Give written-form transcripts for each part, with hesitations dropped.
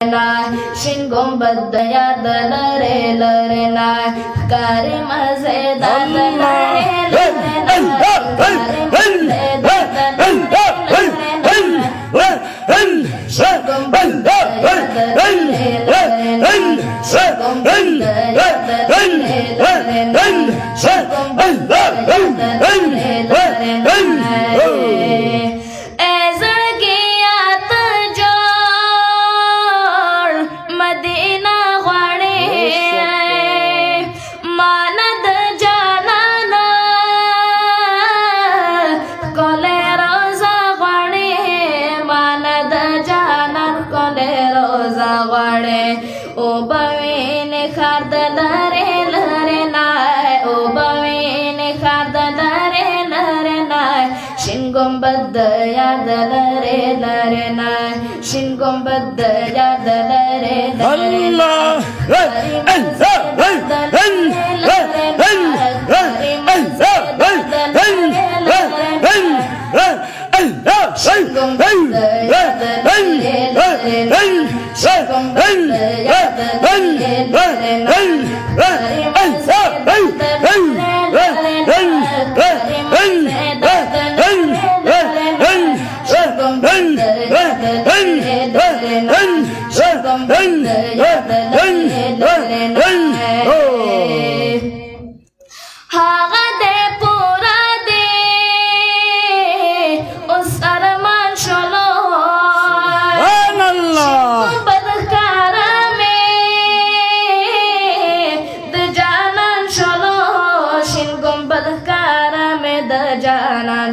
Shin gumbad yad lare lare na kari mazedar lare lare na kari mazedar lare lare na shin gumbad yad lare lare na shin gumbad yad lare lare na shin gumbad yad lare lare na O bavine khardalare lare na o bavine khardalare lare na shin gumbad yad lare lare na shin gumbad yad lare lare na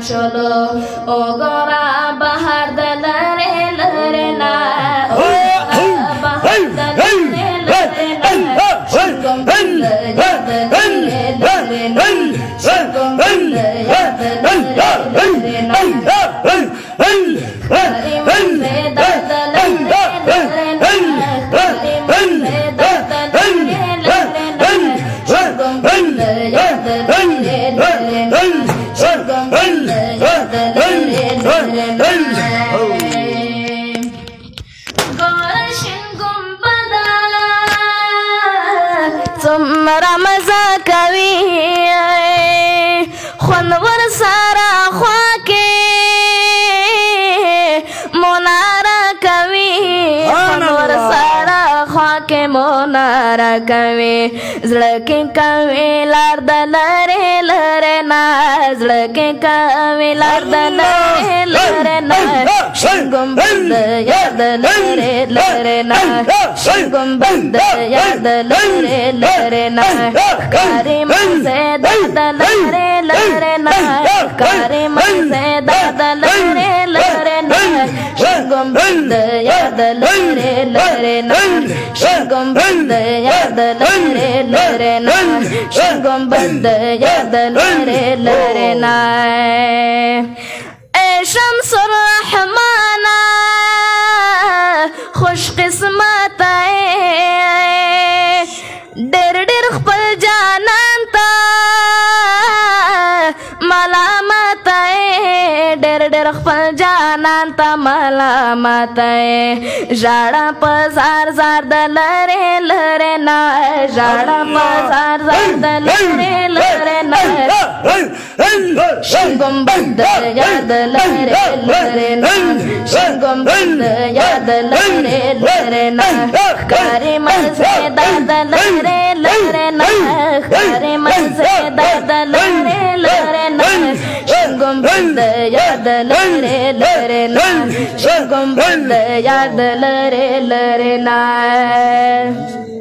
Cholo o gora bahar dalare lare na o bahar dalare lare na shingom yad lare lare na shingom yad lare na kari mazedar lare lare na kari mazedar lare lare na shingom yad lare lare na Tumra maza kavi khunwar sara khwake monara kavi khunwar sara khwake monara kavi zlake kavi lar dalare lare na zlake kavi lar dalare lare na gumbad yad lare lare na gumbad yad lare lare na kari mazedar lare lare na kari mazedar lare lare na gumbad yad lare lare na gumbad yad lare lare na gumbad yad lare lare na شمس الرحمن خوش قسمت ډېر ډېر خپل جانان ته ملامت ډېر ډېر خپل جانان ته ملامت ژړه په زار زار د لرې لرې نه ژړه په زار زار د لرې لرې نه شین ګمبد یاد لرې لرې نه شین ګمبد یاد لرې لرې نه ښکاري مزېدار د لرې لرې نه ښکاري مزېدار د لرې لرې نه شین ګمبد یاد لرې لرې نه شین ګمبد یاد لرې لرې نه